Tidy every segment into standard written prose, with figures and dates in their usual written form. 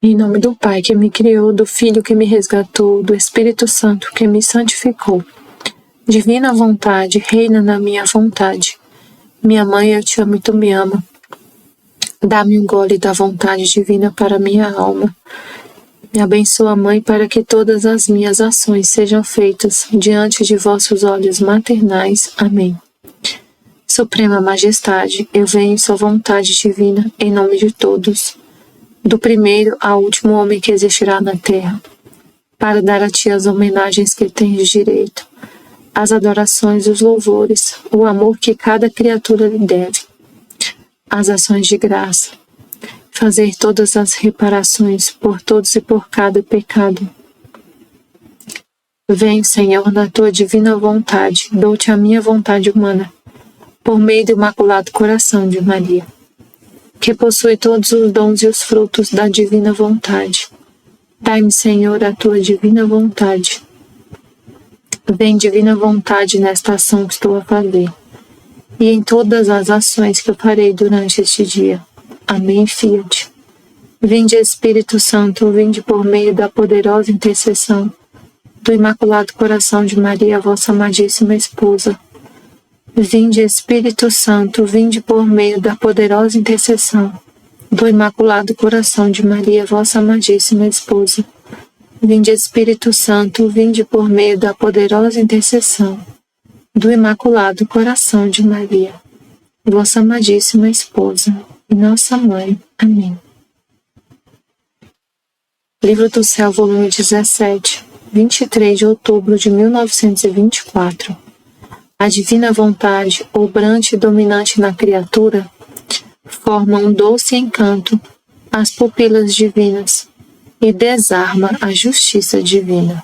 Em nome do Pai que me criou, do Filho que me resgatou, do Espírito Santo que me santificou. Divina vontade, reina na minha vontade. Minha mãe, eu te amo e tu me ama. Dá-me um gole da vontade divina para minha alma. Me abençoa, Mãe, para que todas as minhas ações sejam feitas diante de vossos olhos maternais. Amém. Suprema Majestade, eu venho em sua vontade divina, em nome de todos, do primeiro ao último homem que existirá na terra, para dar a ti as homenagens que tens direito, as adorações, os louvores, o amor que cada criatura lhe deve, as ações de graça, fazer todas as reparações por todos e por cada pecado. Venho, Senhor, na tua divina vontade, dou-te a minha vontade humana, por meio do Imaculado Coração de Maria, que possui todos os dons e os frutos da divina vontade. Dai-me, Senhor, a tua divina vontade. Vem, divina vontade, nesta ação que estou a fazer, e em todas as ações que eu farei durante este dia. Amém, Fiat. Vinde, Espírito Santo, vinde por meio da poderosa intercessão do Imaculado Coração de Maria, vossa amadíssima esposa. Vinde, Espírito Santo, vinde por meio da poderosa intercessão do Imaculado Coração de Maria, vossa amadíssima esposa. Vinde, Espírito Santo, vinde por meio da poderosa intercessão do Imaculado Coração de Maria, vossa amadíssima esposa e nossa mãe. Amém. Livro do Céu, volume 17, 23 de outubro de 1924. A divina vontade, obrante e dominante na criatura, forma um doce encanto às pupilas divinas e desarma a justiça divina.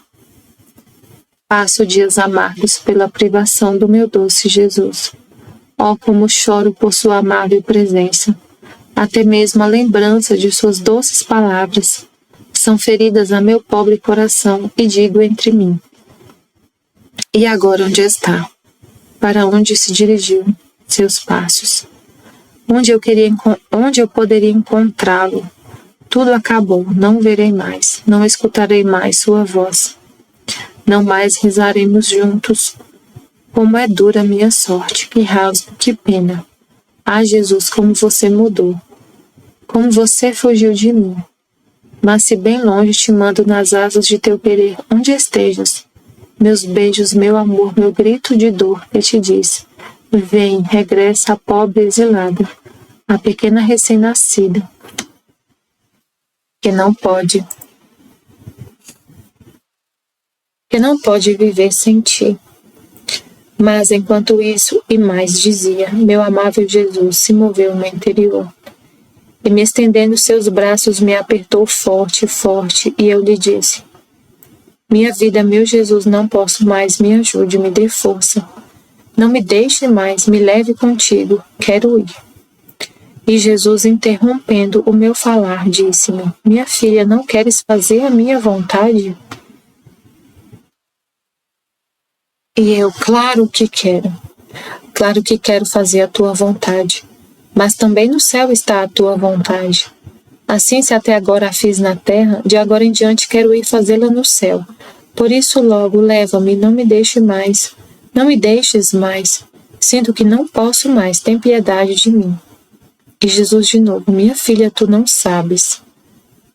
Passo dias amargos pela privação do meu doce Jesus. Oh, como choro por sua amável presença! Até mesmo a lembrança de suas doces palavras são feridas a meu pobre coração, e digo entre mim: e agora onde está? Para onde se dirigiu seus passos? Onde eu poderia encontrá-lo? Tudo acabou, não verei mais, não escutarei mais sua voz. Não mais rezaremos juntos. Como é dura a minha sorte, que rasgo, que pena. Ah, Jesus, como você mudou. Como você fugiu de mim. Mas se bem longe te mando nas asas de teu querer, onde estejas, meus beijos, meu amor, meu grito de dor, que te diz: vem, regressa a pobre exilada, a pequena recém-nascida, que não pode viver sem ti. Mas enquanto isso e mais dizia, meu amável Jesus se moveu no meu interior, e me estendendo seus braços me apertou forte, forte, e eu lhe disse: minha vida, meu Jesus, não posso mais, me ajude, me dê força. Não me deixe mais, me leve contigo, quero ir. E Jesus, interrompendo o meu falar, disse-me: minha filha, não queres fazer a minha vontade? E eu, claro que quero fazer a tua vontade, mas também no céu está a tua vontade. Assim, se até agora a fiz na terra, de agora em diante quero ir fazê-la no céu. Por isso logo, leva-me, não me deixes mais. Sinto que não posso mais, tem piedade de mim. E Jesus de novo: minha filha, tu não sabes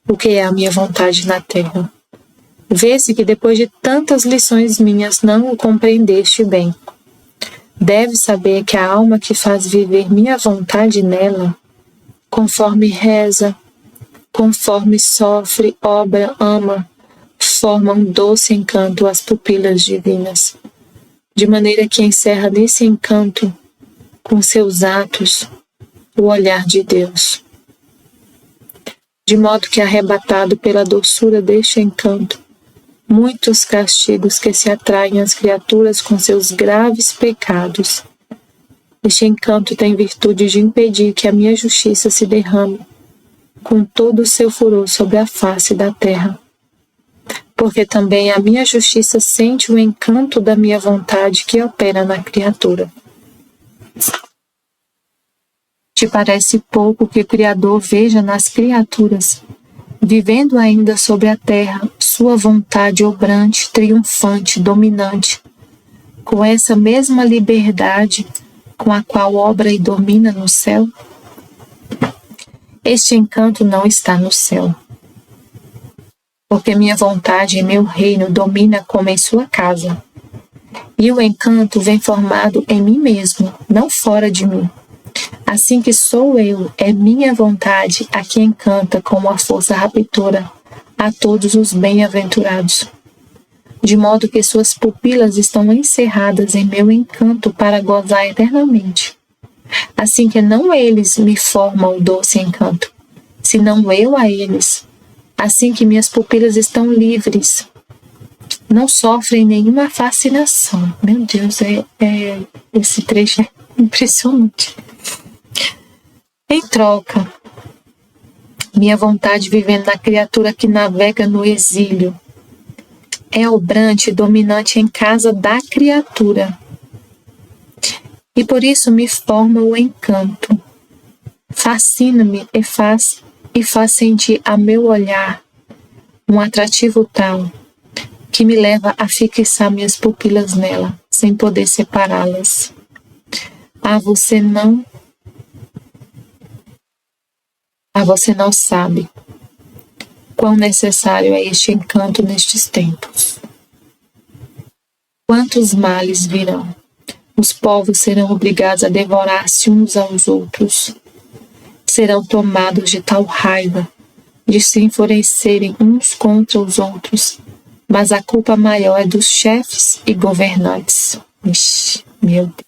o que é a minha vontade na terra. Vê-se que depois de tantas lições minhas não o compreendeste bem. Deves saber que a alma que faz viver minha vontade nela, conforme reza, conforme sofre, obra, ama, forma um doce encanto às pupilas divinas, de maneira que encerra nesse encanto, com seus atos, o olhar de Deus. De modo que, arrebatado pela doçura deste encanto, muitos castigos que se atraem às criaturas com seus graves pecados, este encanto tem virtude de impedir que a minha justiça se derrame com todo o seu furor sobre a face da terra. Porque também a minha justiça sente o encanto da minha vontade que opera na criatura. Te parece pouco que o Criador veja nas criaturas vivendo ainda sobre a terra sua vontade obrante, triunfante, dominante, com essa mesma liberdade com a qual obra e domina no céu? Este encanto não está no céu, porque minha vontade e meu reino domina como em sua casa. E o encanto vem formado em mim mesmo, não fora de mim. Assim que sou eu, é minha vontade a que encanta com uma força raptora a todos os bem-aventurados, de modo que suas pupilas estão encerradas em meu encanto para gozar eternamente. Assim que não eles me formam o doce encanto, senão eu a eles. Assim que minhas pupilas estão livres, não sofrem nenhuma fascinação. Meu Deus, esse trecho é impressionante. Em troca, minha vontade vivendo na criatura que navega no exílio é obrante e dominante em casa da criatura. E por isso me forma o encanto, fascina-me e faz sentir a meu olhar um atrativo tal que me leva a fixar minhas pupilas nela, sem poder separá-las. Você não sabe quão necessário é este encanto nestes tempos. Quantos males virão? Os povos serão obrigados a devorar-se uns aos outros. Serão tomados de tal raiva de se enfurecerem uns contra os outros, mas a culpa maior é dos chefes e governantes. Ixi, meu Deus.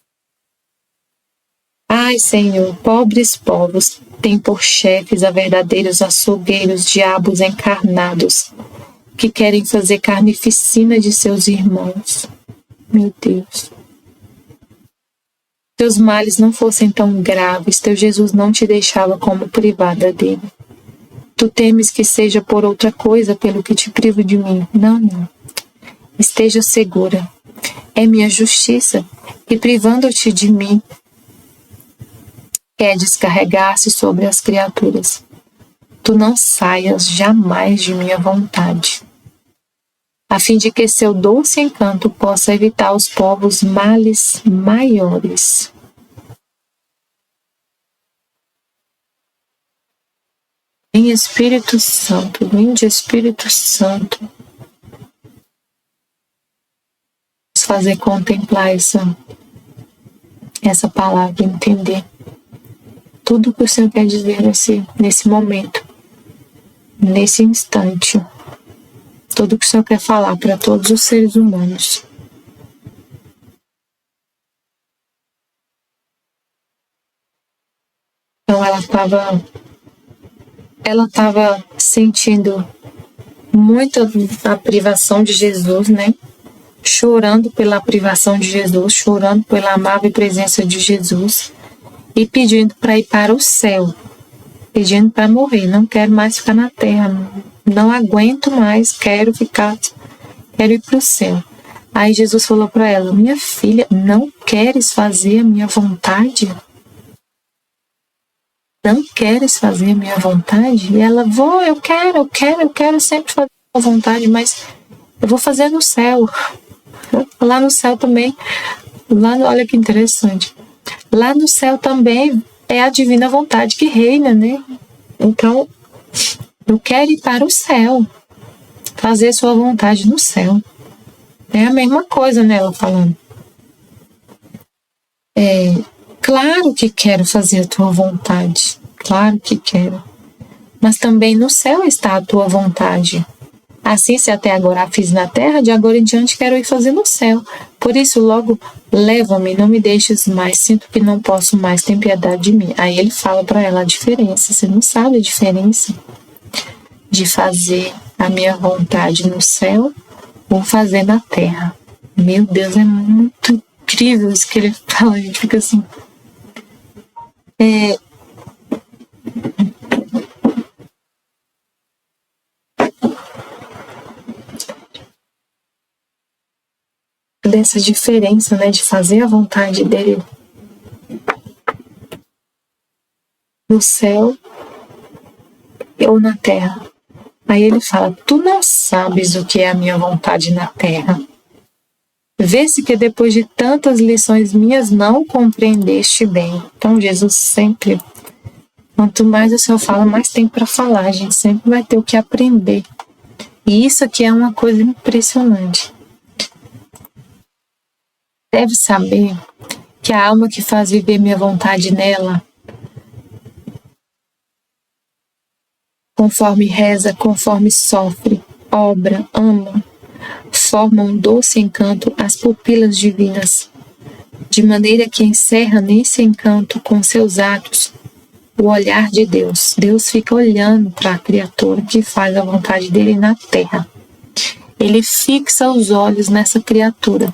Ai, Senhor, pobres povos têm por chefes a verdadeiros açougueiros, diabos encarnados, que querem fazer carnificina de seus irmãos. Meu Deus. Teus males não fossem tão graves, teu Jesus não te deixava como privada dele. Tu temes que seja por outra coisa pelo que te privo de mim. Não. Esteja segura. É minha justiça, e privando-te de mim, quer descarregar-se sobre as criaturas. Tu não saias jamais de minha vontade, a fim de que seu doce encanto possa evitar aos povos males maiores. Vem Espírito Santo, vinde Espírito Santo, nos fazer contemplar essa palavra, entender tudo que o Senhor quer dizer nesse momento, nesse instante, tudo que o Senhor quer falar para todos os seres humanos. Então ela estava sentindo muito a privação de Jesus, né? Chorando pela privação de Jesus, chorando pela amável presença de Jesus e pedindo para ir para o céu, pedindo para morrer. Não quero mais ficar na terra, não aguento mais, quero ir para o céu. Aí Jesus falou para ela: minha filha, não queres fazer a minha vontade? Não queres fazer a minha vontade? E ela: eu quero sempre fazer a vontade, mas eu vou fazer no céu. Lá no céu também, olha que interessante, lá no céu também é a divina vontade que reina, né? Então, eu quero ir para o céu, fazer sua vontade no céu. É a mesma coisa, né, ela falando. Claro que quero fazer a tua vontade, claro que quero, mas também no céu está a tua vontade. Assim, se até agora a fiz na terra, de agora em diante quero ir fazer no céu. Por isso, logo, leva-me, não me deixes mais, sinto que não posso mais, tem piedade de mim. Aí ele fala para ela a diferença. Você não sabe a diferença de fazer a minha vontade no céu ou fazer na terra. Meu Deus, é muito incrível isso que ele fala. A gente fica assim... dessa diferença, né, de fazer a vontade dele no céu ou na terra. Aí ele fala: tu não sabes o que é a minha vontade na terra. Vê-se que depois de tantas lições minhas não compreendeste bem. Então Jesus sempre, quanto mais o Senhor fala, mais tem para falar. A gente sempre vai ter o que aprender. E isso aqui é uma coisa impressionante. Deve saber que a alma que faz viver minha vontade nela, conforme reza, conforme sofre, obra, ama, forma um doce encanto às pupilas divinas, de maneira que encerra nesse encanto com seus atos o olhar de Deus. Deus fica olhando para a criatura que faz a vontade dele na terra. Ele fixa os olhos nessa criatura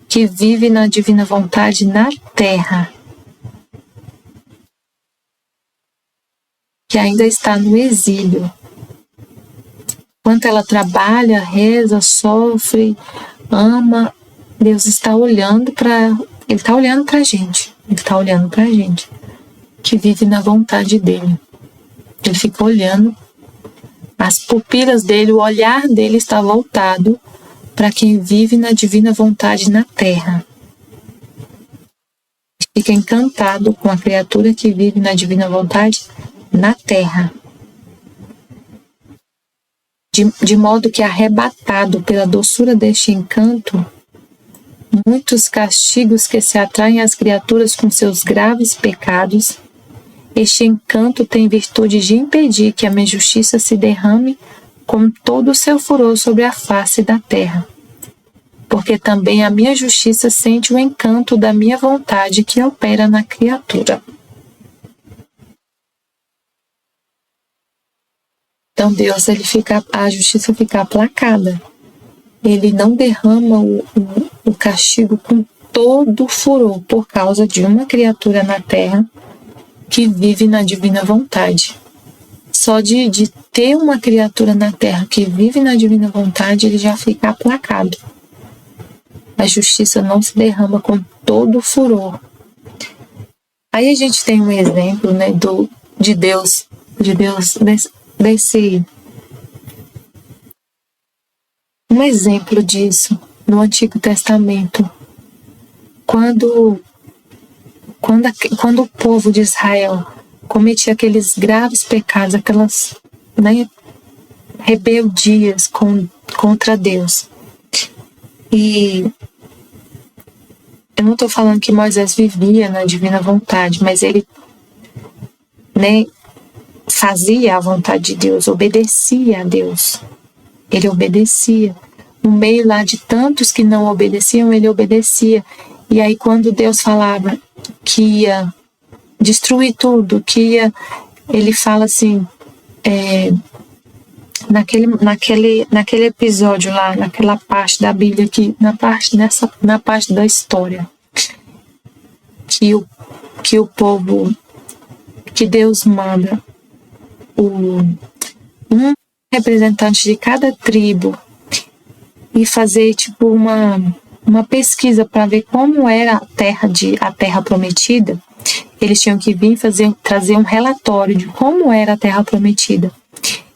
que vive na divina vontade na terra, que ainda está no exílio. Enquanto ela trabalha, reza, sofre, ama, Deus está olhando para... Ele está olhando para a gente. Ele está olhando para a gente, que vive na vontade dele. Ele fica olhando, as pupilas dele, o olhar dele está voltado para quem vive na divina vontade na terra. Fica encantado com a criatura que vive na divina vontade na terra. De modo que, arrebatado pela doçura deste encanto, muitos castigos que se atraem às criaturas com seus graves pecados, este encanto tem virtude de impedir que a minha justiça se derrame com todo o seu furor sobre a face da terra. Porque também a minha justiça sente o encanto da minha vontade que opera na criatura. Então Deus, a justiça fica aplacada. Ele não derrama o castigo com todo o furor por causa de uma criatura na terra que vive na divina vontade. Só de ter uma criatura na terra que vive na divina vontade, ele já fica aplacado. A justiça não se derrama com todo o furor. Aí a gente tem um exemplo, né, de Deus desse um exemplo disso no Antigo Testamento, quando o povo de Israel cometia aqueles graves pecados, aquelas, né, rebeldias contra Deus. E eu não estou falando que Moisés vivia na divina vontade, mas ele, né, fazia a vontade de Deus, obedecia a Deus. Ele obedecia. No meio lá de tantos que não obedeciam, ele obedecia. E aí quando Deus falava que ia destruir tudo, ele fala assim, naquele episódio lá, naquela parte da Bíblia, na parte da história, que o povo, que Deus manda um representante de cada tribo e fazer tipo uma pesquisa para ver como era a terra prometida. Eles tinham que vir trazer um relatório de como era a terra prometida.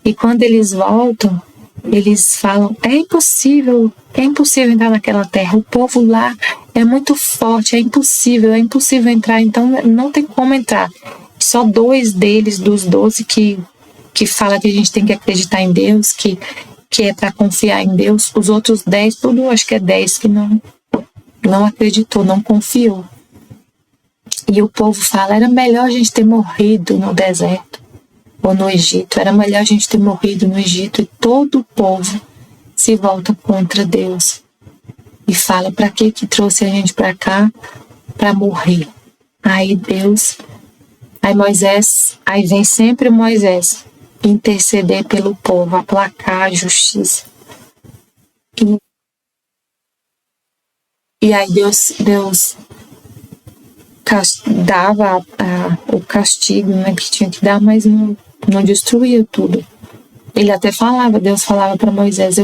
E quando eles voltam, eles falam: é impossível entrar naquela terra. O povo lá é muito forte, é impossível entrar, então não tem como entrar. Só 2 deles, dos 12 que fala que a gente tem que acreditar em Deus, que é para confiar em Deus. Os outros 10, acho que é 10 que não acreditou, não confiou. E o povo fala: era melhor a gente ter morrido no deserto ou no Egito, era melhor a gente ter morrido no Egito. E todo o povo se volta contra Deus e fala: para que trouxe a gente para cá? Para morrer. Aí vem sempre Moisés interceder pelo povo, aplacar a justiça. E aí Deus dava o castigo, né, que tinha que dar, mas não destruía tudo. Deus falava para Moisés: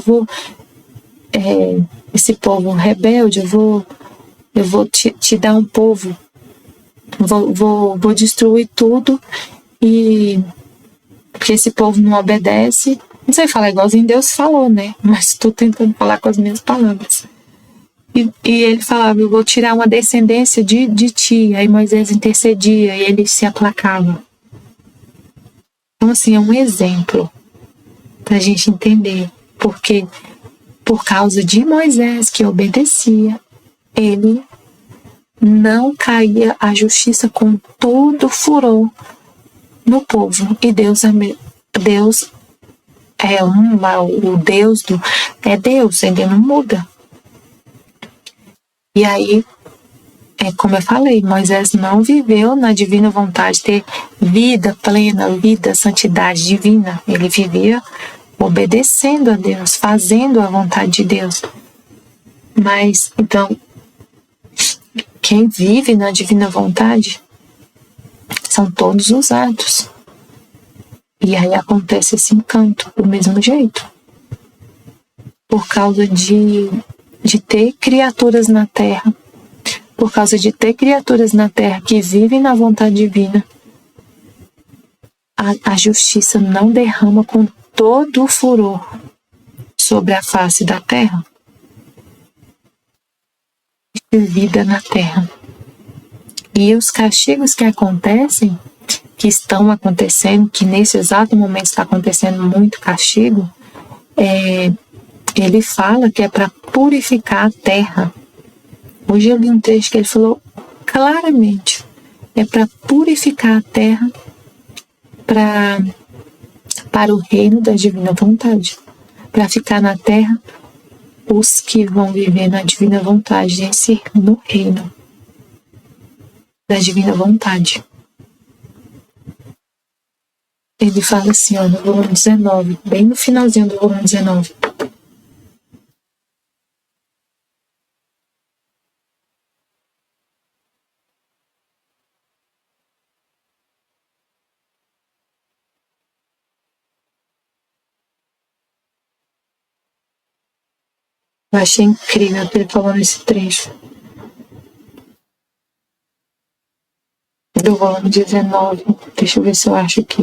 esse povo rebelde, eu vou te dar um povo, vou destruir tudo, e porque esse povo não obedece. Não sei falar igualzinho Deus falou, né? Mas estou tentando falar com as minhas palavras. E ele falava, eu vou tirar uma descendência de ti. Aí Moisés intercedia e ele se aplacava. Então, assim, é um exemplo para a gente entender. Porque, por causa de Moisés, que obedecia, ele não caía a justiça com todo furor no povo. E Deus é o Deus é Deus, ele não muda. E aí, como eu falei, Moisés não viveu na divina vontade, ter vida plena, vida, santidade divina. Ele vivia obedecendo a Deus, fazendo a vontade de Deus. Mas, então, quem vive na divina vontade são todos os atos. E aí acontece esse encanto do mesmo jeito. Por causa de ter criaturas na Terra, por causa de ter criaturas na Terra que vivem na vontade divina, a justiça não derrama com todo o furor sobre a face da Terra. Vida na Terra. E os castigos que acontecem, que estão acontecendo, que nesse exato momento está acontecendo muito castigo, ele fala que é para purificar a terra. Hoje eu li um trecho que ele falou claramente, é para purificar a terra para o reino da divina vontade, para ficar na terra os que vão viver na divina vontade, no reino da divina vontade. Ele fala assim, no volume 19, bem no finalzinho do volume 19. Eu achei incrível que ele falou nesse trecho. Do volume 19. Deixa eu ver se eu acho aqui.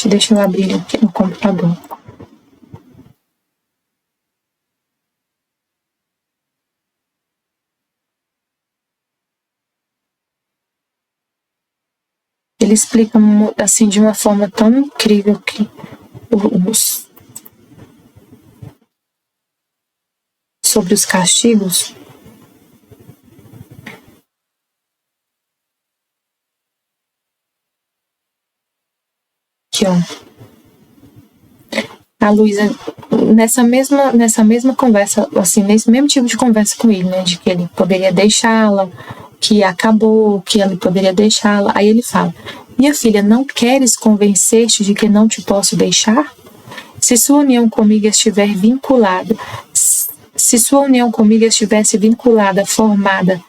Deixa eu abrir aqui no computador. Ele explica assim de uma forma tão incrível que sobre os castigos. Aqui, a Luísa, nessa mesma conversa, assim, nesse mesmo tipo de conversa com ele, né, de que ele poderia deixá-la, que acabou, que ele poderia deixá-la. Aí ele fala, minha filha, não queres convencer-te de que não te posso deixar? Se sua união comigo estiver vinculada, se sua união comigo estivesse vinculada, formada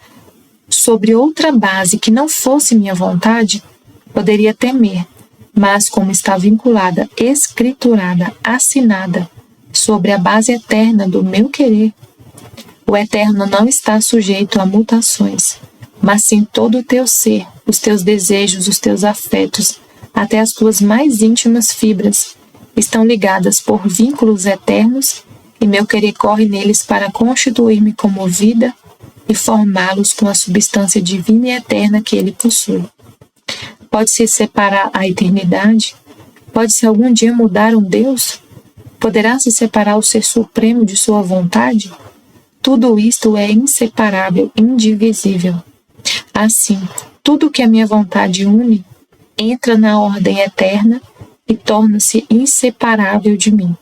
sobre outra base que não fosse minha vontade, poderia temer. Mas como está vinculada, escriturada, assinada sobre a base eterna do meu querer, o eterno não está sujeito a mutações, mas sim todo o teu ser, os teus desejos, os teus afetos, até as tuas mais íntimas fibras, estão ligadas por vínculos eternos e meu querer corre neles para constituir-me como vida e formá-los com a substância divina e eterna que ele possui. Pode-se separar a eternidade? Pode-se algum dia mudar um Deus? Poderá-se separar o ser supremo de sua vontade? Tudo isto é inseparável, indivisível. Assim, tudo que a minha vontade une, entra na ordem eterna e torna-se inseparável de mim.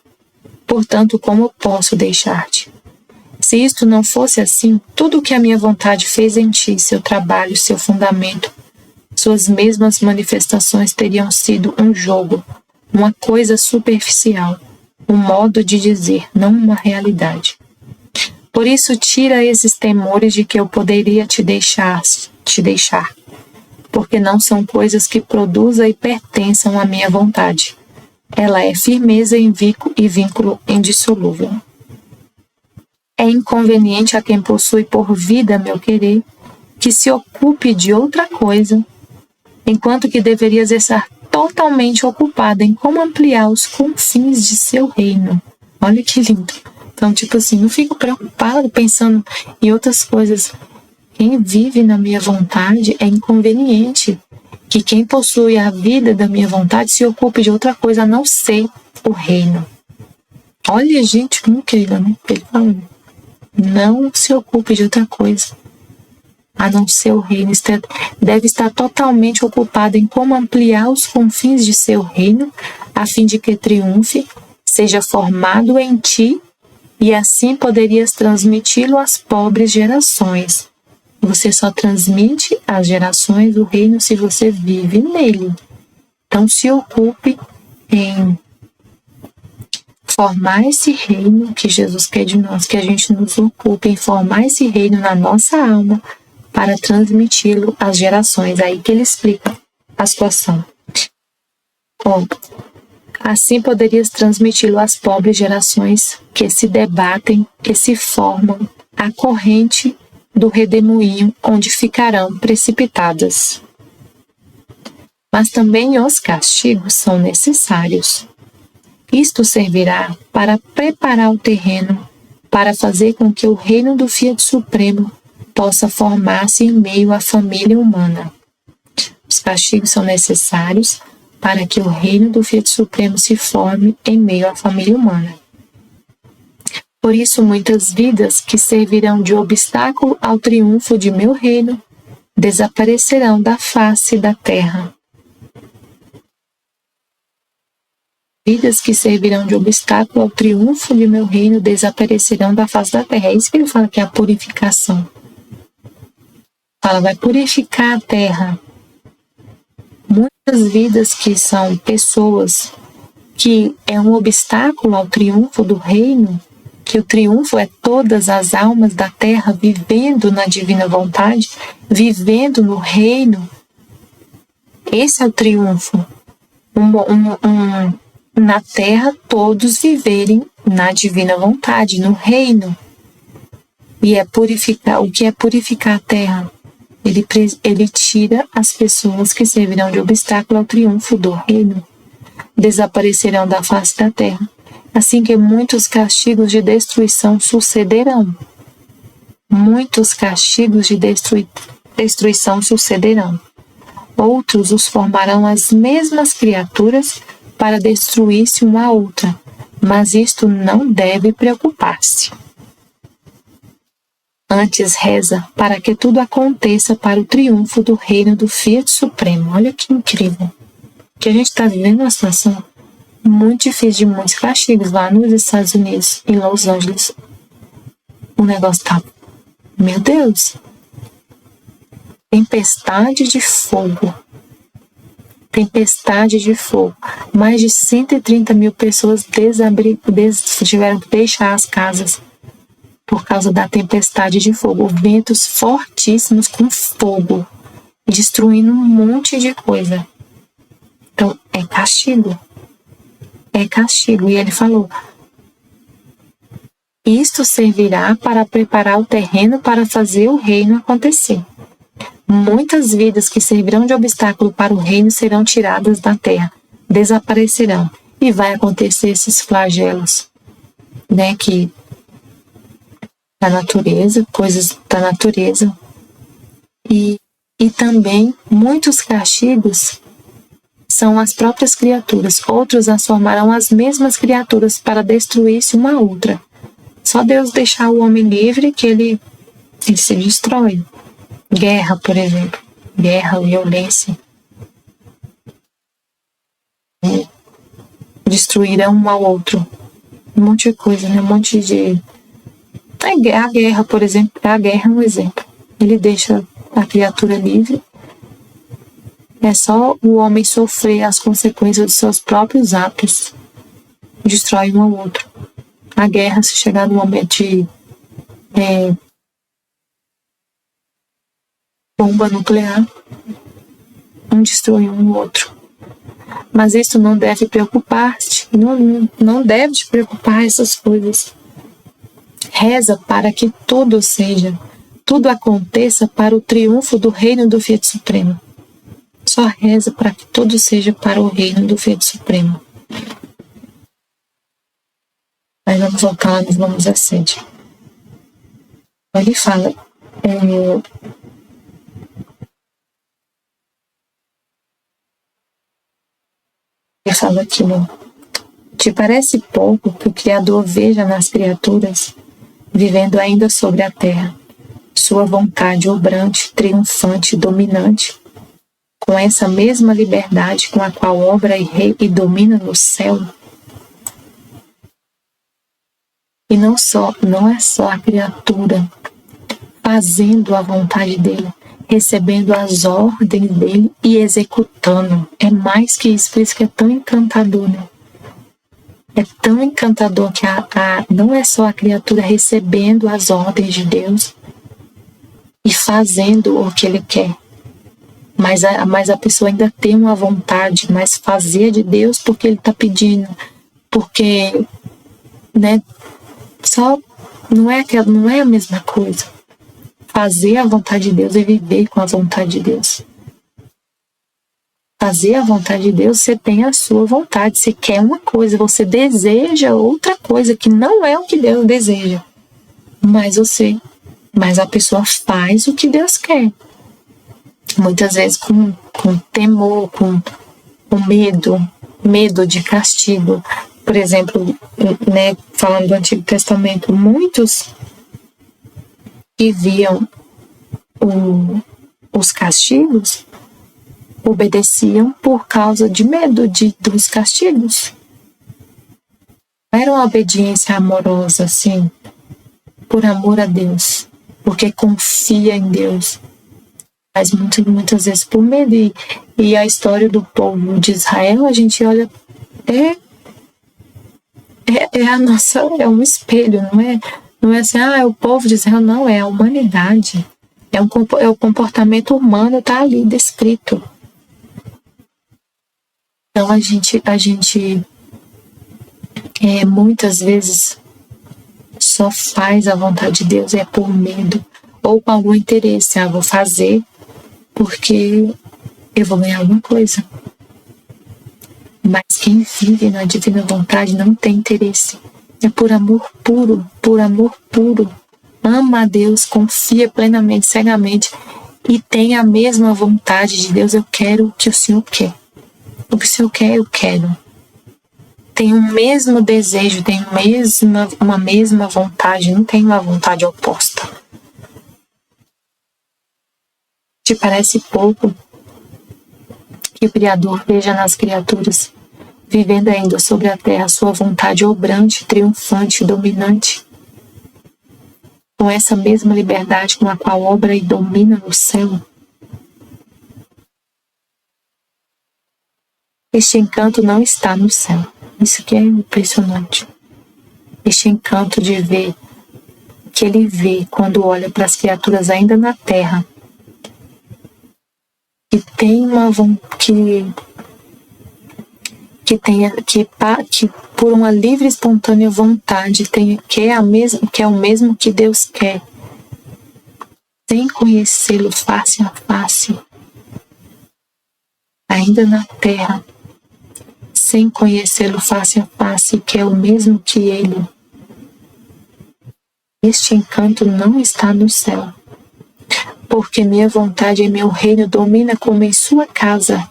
Portanto, como posso deixar-te? Se isto não fosse assim, tudo que a minha vontade fez em ti, seu trabalho, seu fundamento, suas mesmas manifestações teriam sido um jogo, uma coisa superficial, um modo de dizer, não uma realidade. Por isso, tira esses temores de que eu poderia te deixar. porque não são coisas que produzam e pertençam à minha vontade. Ela é firmeza e vínculo indissolúvel. É inconveniente a quem possui por vida meu querer, que se ocupe de outra coisa, enquanto que deverias estar totalmente ocupada em como ampliar os confins de seu reino. Olha que lindo. Então, tipo assim, não fico preocupado pensando em outras coisas. Quem vive na minha vontade é inconveniente que quem possui a vida da minha vontade se ocupe de outra coisa a não ser o reino. Olha, gente, que incrível, né? Ele falando. Não se ocupe de outra coisa a não ser o reino. Deve estar totalmente ocupado em como ampliar os confins de seu reino, a fim de que triunfe, seja formado em ti, e assim poderias transmiti-lo às pobres gerações. Você só transmite às gerações o reino se você vive nele. Então se ocupe em formar esse reino que Jesus quer de nós, que a gente nos ocupe em formar esse reino na nossa alma para transmiti-lo às gerações. Aí que ele explica a situação. Assim poderias transmiti-lo às pobres gerações que se debatem e se formam a corrente do redemoinho onde ficarão precipitadas. Mas também os castigos são necessários. Isto servirá para preparar o terreno, para fazer com que o reino do Fiat Supremo possa formar-se em meio à família humana. Os castigos são necessários para que o reino do Fiat Supremo se forme em meio à família humana. Por isso, muitas vidas que servirão de obstáculo ao triunfo de meu reino desaparecerão da face da terra. Vidas que servirão de obstáculo ao triunfo de meu reino desaparecerão da face da terra. É isso que ele fala que é a purificação. Fala, vai purificar a terra. Muitas vidas que são pessoas que é um obstáculo ao triunfo do reino, que o triunfo é todas as almas da terra vivendo na divina vontade, vivendo no reino. Esse é o triunfo. Na terra, todos viverem na divina vontade, no reino. E é purificar. O que é purificar a terra? Ele tira as pessoas que servirão de obstáculo ao triunfo do reino. Desaparecerão da face da terra, assim que muitos castigos de destruição sucederão. Muitos castigos de destruição sucederão. Outros os formarão as mesmas criaturas para destruir-se uma a outra, mas isto não deve preocupar-se. Antes reza para que tudo aconteça para o triunfo do reino do Fiat Supremo. Olha que incrível. Que a gente está vivendo uma situação muito difícil, de muitos castigos lá nos Estados Unidos, em Los Angeles. O negócio tá, meu Deus, tempestade de fogo. Tempestade de fogo. Mais de 130 mil pessoas tiveram que deixar as casas por causa da tempestade de fogo. Ventos fortíssimos com fogo, destruindo um monte de coisa. Então, é castigo. É castigo. E ele falou, isto servirá para preparar o terreno para fazer o reino acontecer. Muitas vidas que servirão de obstáculo para o reino serão tiradas da terra, desaparecerão. E vai acontecer esses flagelos, né, que da natureza, coisas da natureza. E também muitos castigos são as próprias criaturas. Outros as formarão as mesmas criaturas para destruir-se uma a outra. Só Deus deixar o homem livre que ele se destrói. Guerra, por exemplo. Guerra, violência. Destruirão um ao outro. Um monte de coisa, né? Um monte de... A guerra, por exemplo, a guerra é um exemplo. Ele deixa a criatura livre. É só o homem sofrer as consequências dos seus próprios atos. Destrói um ao outro. A guerra, se chegar no momento de bomba nuclear, um destrói um outro. Mas isso não deve preocupar-te, não deve te preocupar essas coisas. Reza para que tudo aconteça para o triunfo do reino do Filho Supremo. Só reza para que tudo seja para o reino do Filho Supremo. Aí vamos voltar lá no Vamos 17. Ele fala, aqui, te parece pouco que o Criador veja nas criaturas, vivendo ainda sobre a terra, sua vontade obrante, triunfante, dominante, com essa mesma liberdade com a qual obra e domina no céu? E não é só a criatura fazendo a vontade dele, recebendo as ordens dele e executando. É mais que isso, por isso que é tão encantador, né? É tão encantador que não é só a criatura recebendo as ordens de Deus e fazendo o que ele quer, mas a pessoa ainda tem uma vontade, mas fazer de Deus porque ele está pedindo, porque, né? Só não é a mesma coisa. Fazer a vontade de Deus é viver com a vontade de Deus. Fazer a vontade de Deus, você tem a sua vontade. Você quer uma coisa, você deseja outra coisa que não é o que Deus deseja. Mas a pessoa faz o que Deus quer. Muitas vezes com temor, com medo de castigo. Por exemplo, né, falando do Antigo Testamento, muitos que viam os castigos obedeciam por causa de medo dos castigos. Não era uma obediência amorosa, assim, por amor a Deus, porque confia em Deus, mas muitas vezes por medo. E a história do povo de Israel, a gente olha, é um espelho, não é assim, é o povo de Israel, não, é a humanidade, é o comportamento humano, tá ali descrito. Então a gente muitas vezes só faz a vontade de Deus por medo ou com algum interesse. Vou fazer porque eu vou ganhar alguma coisa. Mas quem vive na divina vontade não tem interesse. É por amor puro. Ama a Deus, confia plenamente, cegamente e tem a mesma vontade de Deus. Eu quero o que o Senhor quer. O que o Senhor quer, eu quero. Tem o mesmo desejo, tem uma mesma vontade, não tem uma vontade oposta. Te parece pouco que o Criador veja nas criaturas, vivendo ainda sobre a terra, sua vontade obrante, triunfante, dominante, com essa mesma liberdade com a qual obra e domina no céu? Este encanto não está no céu. Isso que é impressionante. Este encanto de ver, que ele vê quando olha para as criaturas ainda na terra, que tem que por uma livre e espontânea vontade que é o mesmo que Deus quer, sem conhecê-lo face a face, ainda na terra, sem conhecê-lo face a face, que é o mesmo que ele. Este encanto não está no céu, porque minha vontade e meu reino domina como em sua casa,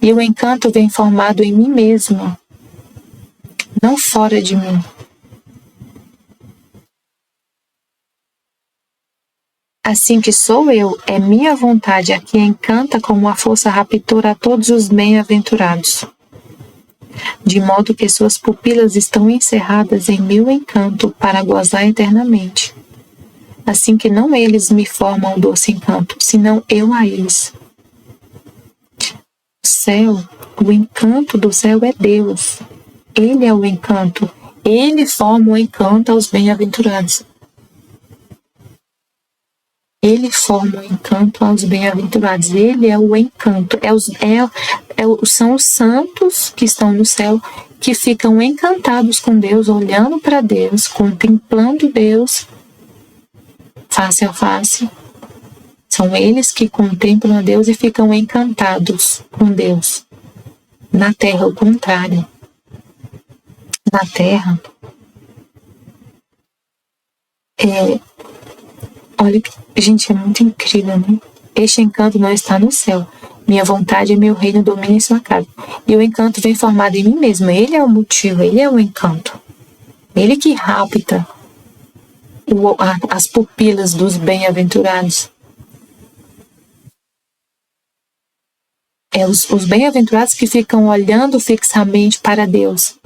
e o encanto vem formado em mim mesmo, não fora de mim. Assim que sou eu, é minha vontade a que encanta como uma força raptora a todos os bem-aventurados, de modo que suas pupilas estão encerradas em meu encanto para gozar eternamente. Assim que não eles me formam um doce encanto, senão eu a eles. O encanto do céu é Deus. Ele é o encanto. Ele forma o encanto aos bem-aventurados. Ele forma o encanto aos bem-aventurados. Ele é o encanto. São os santos que estão no céu, que ficam encantados com Deus, olhando para Deus, contemplando Deus face a face. São eles que contemplam a Deus e ficam encantados com Deus. Na terra, o contrário. Na terra, olha, gente, é muito incrível, né? Este encanto não está no céu. Minha vontade e meu reino dominam em sua casa. E o encanto vem formado em mim mesmo. Ele é o motivo, ele é o encanto. Ele que rapta as pupilas dos bem-aventurados. Os bem-aventurados que ficam olhando fixamente para Deus.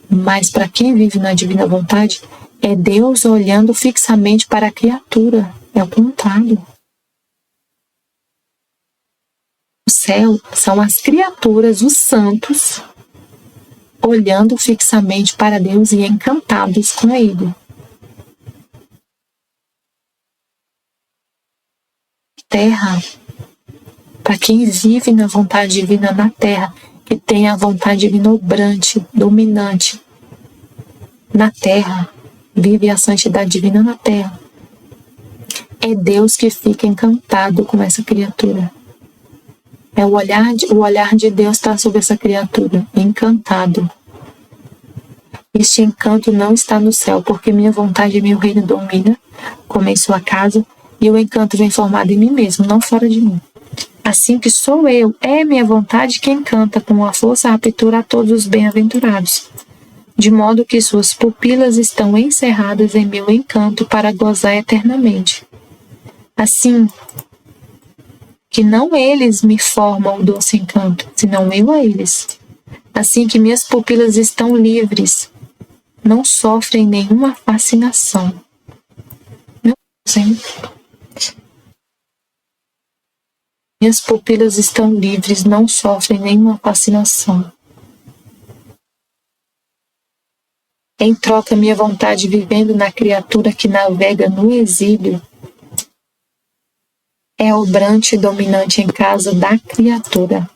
Mas para quem vive na divina vontade, é Deus olhando fixamente para a criatura. É o contrário. O céu são as criaturas, os santos, olhando fixamente para Deus e encantados com Ele. Terra, para quem vive na vontade divina na terra, que tem a vontade divina obrante, dominante na terra, vive a santidade divina na terra. É Deus que fica encantado com essa criatura. O olhar de Deus está sobre essa criatura, encantado. Este encanto não está no céu, porque minha vontade e meu reino domina, como em sua casa, e o encanto vem formado em mim mesmo, não fora de mim. Assim que sou eu, é minha vontade que encanta com a força raptura a todos os bem-aventurados, de modo que suas pupilas estão encerradas em meu encanto para gozar eternamente. Assim que não eles me formam o doce encanto, senão eu a eles. Assim que minhas pupilas estão livres, não sofrem nenhuma fascinação. Meu Deus, hein? Minhas pupilas estão livres, não sofrem nenhuma fascinação. Em troca, minha vontade vivendo na criatura que navega no exílio é obrante e dominante em casa da criatura.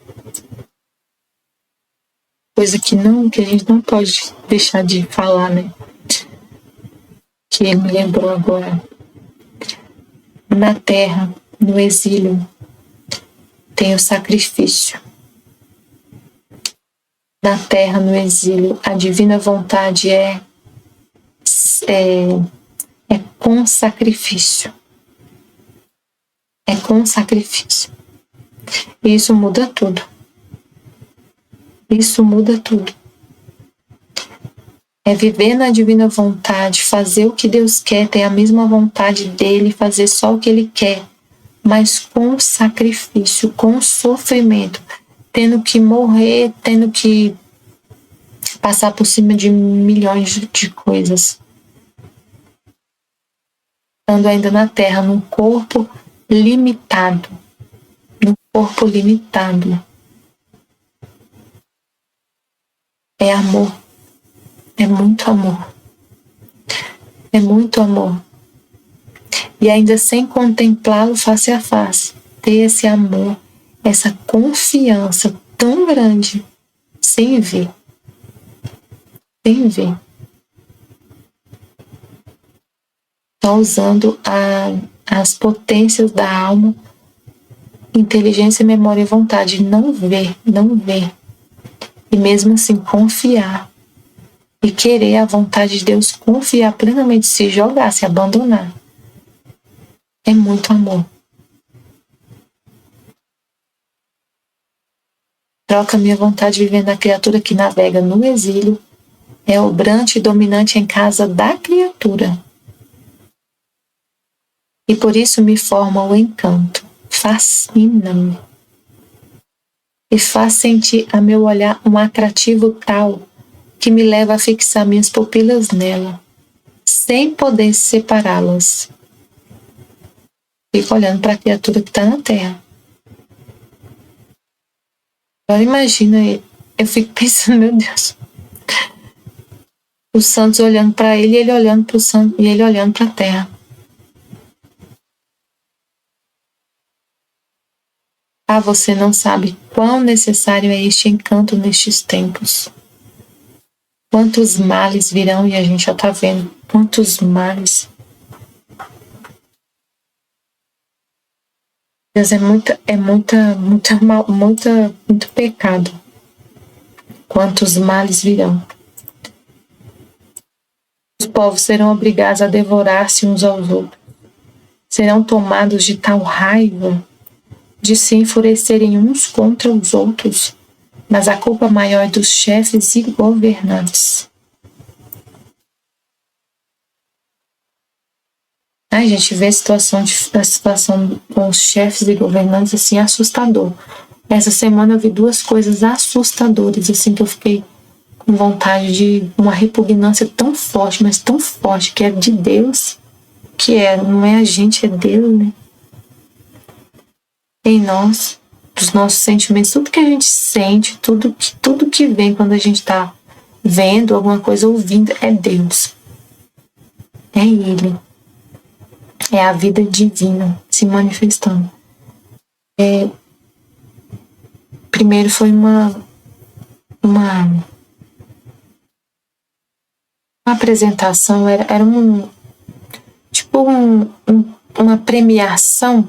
Coisa que a gente não pode deixar de falar, né? Que ele me lembrou agora. Na terra, no exílio, tem o sacrifício. Na terra, no exílio, a divina vontade é com sacrifício. É com sacrifício. E isso muda tudo. Isso muda tudo. É viver na divina vontade, fazer o que Deus quer, ter a mesma vontade dele, fazer só o que ele quer, mas com sacrifício, com sofrimento, tendo que morrer, tendo que passar por cima de milhões de coisas. Estando ainda na terra, num corpo limitado. Num corpo limitado. É amor. É muito amor. É muito amor. E ainda sem contemplá-lo face a face, ter esse amor, essa confiança tão grande, sem ver. Sem ver. Só usando as potências da alma, inteligência, memória e vontade. Não ver, não ver. E mesmo assim confiar. E querer a vontade de Deus, confiar plenamente, se jogar, se abandonar. É muito amor. Troca minha vontade vivendo a criatura que navega no exílio, é obrante e dominante em casa da criatura. E por isso me forma o encanto, fascina-me. E faz sentir a meu olhar um atrativo tal que me leva a fixar minhas pupilas nela, sem poder separá-las. Fico olhando para a criatura que está na terra. Agora imagina, eu fico pensando, meu Deus, os santos olhando para ele e ele olhando para o santo e ele olhando para a terra. Ah, você não sabe quão necessário é este encanto nestes tempos. Quantos males virão e a gente já tá vendo. Quantos males. Deus, muito pecado. Quantos males virão. Os povos serão obrigados a devorar-se uns aos outros. Serão tomados de tal raiva de se enfurecerem uns contra os outros, mas a culpa maior é dos chefes e governantes. A gente vê a situação com os chefes e governantes assim assustador. Essa semana eu vi duas coisas assustadoras, assim, que eu fiquei com vontade de uma repugnância tão forte, mas tão forte, que é de Deus, não é a gente, é Deus, né? Em nós, dos nossos sentimentos, tudo que a gente sente, tudo que vem quando a gente está vendo alguma coisa, ouvindo, é Deus. É Ele. É a vida divina se manifestando. Primeiro foi uma apresentação, era uma premiação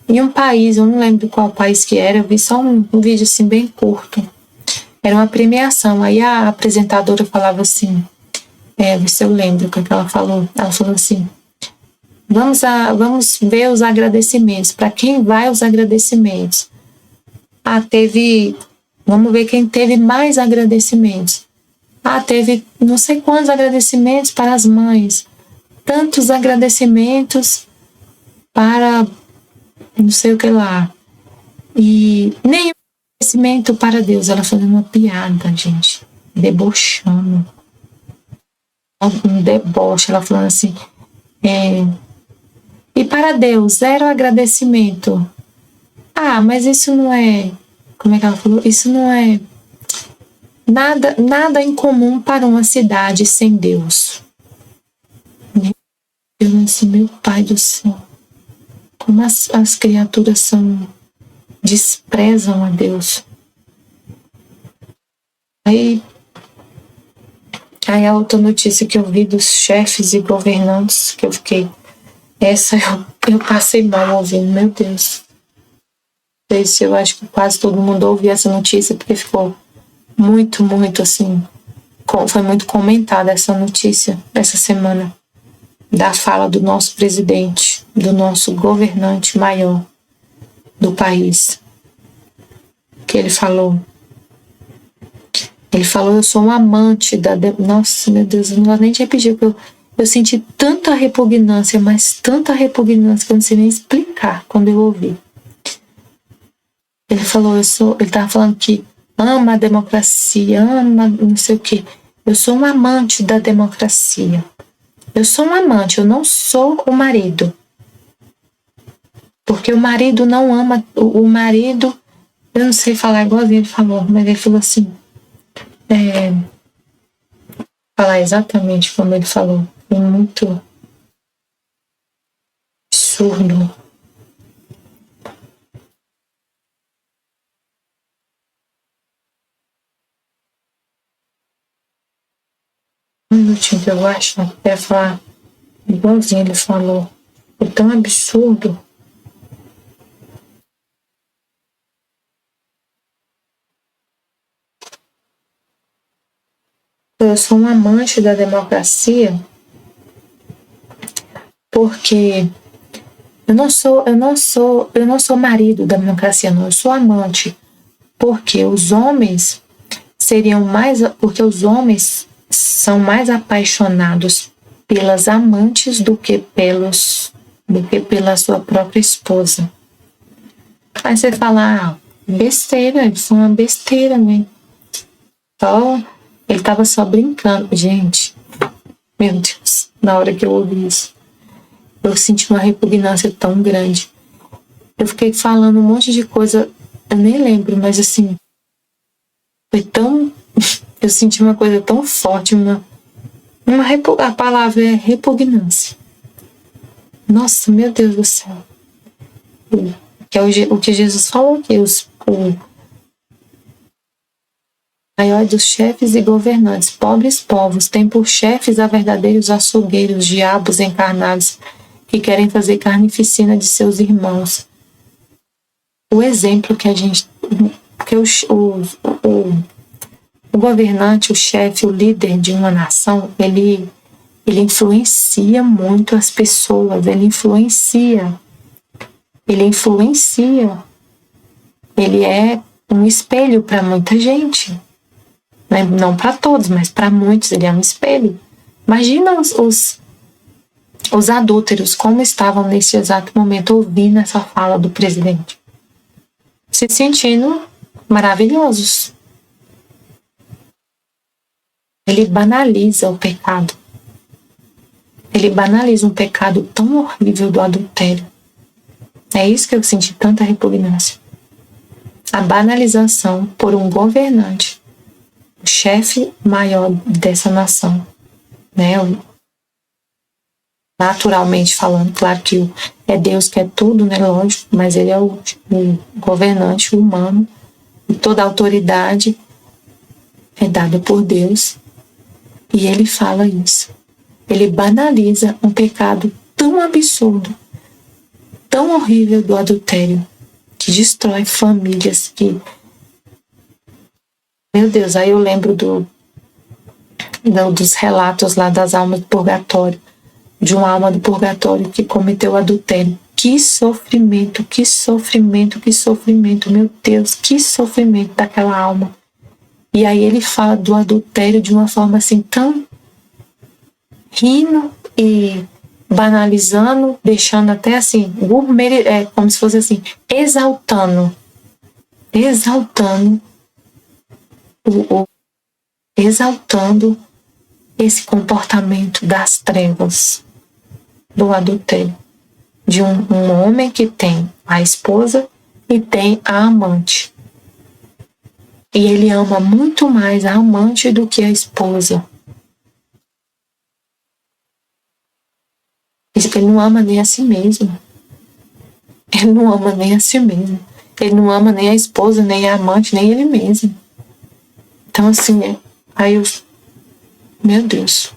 em um país, eu não lembro qual país que era, eu vi só um vídeo assim bem curto. Era uma premiação, aí a apresentadora falava assim, ver se eu lembro o que ela falou. Ela falou assim, vamos ver os agradecimentos, para quem vai os agradecimentos. Vamos ver quem teve mais agradecimentos. Teve não sei quantos agradecimentos para as mães, tantos agradecimentos para não sei o que lá, e nenhum agradecimento para Deus. Ela fazendo uma piada, gente, debochando, um deboche, ela falando assim, e para Deus, 0 agradecimento. Mas isso não é, como é que ela falou? Isso não é nada em comum para uma cidade sem Deus. Eu disse, meu Pai do céu, como as criaturas desprezam a Deus. Aí a outra notícia que eu vi dos chefes e governantes, que eu fiquei, eu passei mal ouvindo, meu Deus. Eu acho que quase todo mundo ouviu essa notícia, porque ficou muito assim, foi muito comentada essa notícia essa semana, da fala do nosso presidente, do nosso governante maior do país, que ele falou, eu sou um amante nossa, meu Deus, eu não vou nem te repetir, porque eu senti tanta repugnância, mas tanta repugnância que eu não sei nem explicar quando eu ouvi. Ele falou, ele tava falando que ama a democracia, ama não sei o quê. Eu sou um amante da democracia. Eu sou um amante, eu não sou o marido. Porque o marido não ama, o marido, eu não sei falar igualzinho ele falou, mas ele falou assim, falar exatamente como ele falou, foi muito absurdo. Um minutinho que eu acho, até falar igualzinho ele falou. Foi tão absurdo. Eu sou um amante da democracia porque eu não sou marido da democracia, não, eu sou amante. Porque os homens porque os homens são mais apaixonados pelas amantes do que pela sua própria esposa. Aí você fala, besteira, ele foi uma besteira, né? Ele tava só brincando. Gente, meu Deus, na hora que eu ouvi isso, eu senti uma repugnância tão grande. Eu fiquei falando um monte de coisa, eu nem lembro, mas assim, eu senti uma coisa tão forte, a palavra é repugnância. Nossa, meu Deus do céu. Que é o que Jesus falou aqui, o maior dos chefes e governantes, pobres povos, têm por chefes a verdadeiros açougueiros, diabos encarnados, que querem fazer carnificina de seus irmãos. O exemplo que a gente... que o governante, o chefe, o líder de uma nação, ele influencia muito as pessoas, ele influencia, ele é um espelho para muita gente, né? Não para todos, mas para muitos ele é um espelho. Imagina os adúlteros como estavam nesse exato momento ouvindo essa fala do presidente, se sentindo maravilhosos. Ele banaliza o pecado. Ele banaliza um pecado tão horrível do adultério. É isso que eu senti tanta repugnância. A banalização por um governante, o chefe maior dessa nação, né? Naturalmente falando, claro que é Deus que é tudo, né? Lógico, mas ele é o governante humano e toda a autoridade é dada por Deus. E ele fala isso. Ele banaliza um pecado tão absurdo, tão horrível do adultério, que destrói famílias, que... Meu Deus, aí eu lembro dos relatos lá das almas do purgatório, de uma alma do purgatório que cometeu adultério. Que sofrimento, que sofrimento, que sofrimento, meu Deus, que sofrimento daquela alma. E aí ele fala do adultério de uma forma assim tão rindo e banalizando, deixando até assim, como se fosse assim, exaltando esse comportamento das trevas, do adultério, de um homem que tem a esposa e tem a amante. E ele ama muito mais a amante do que a esposa. Ele não ama nem a si mesmo. Ele não ama nem a si mesmo. Ele não ama nem a esposa, nem a amante, nem ele mesmo. Então, assim, aí eu... Meu Deus.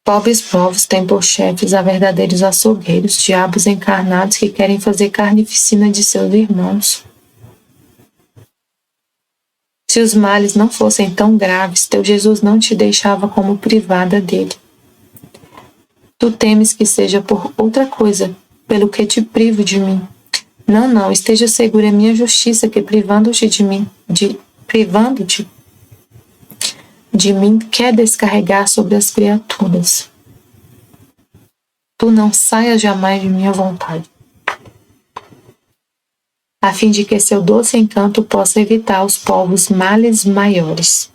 Pobres povos têm por chefes a verdadeiros açougueiros, diabos encarnados que querem fazer carnificina de seus irmãos. Se os males não fossem tão graves, teu Jesus não te deixava como privada dele. Tu temes que seja por outra coisa, pelo que te privo de mim. Não, esteja segura a minha justiça, que privando-te de mim, quer descarregar sobre as criaturas. Tu não saias jamais de minha vontade, a fim de que seu doce encanto possa evitar aos povos males maiores.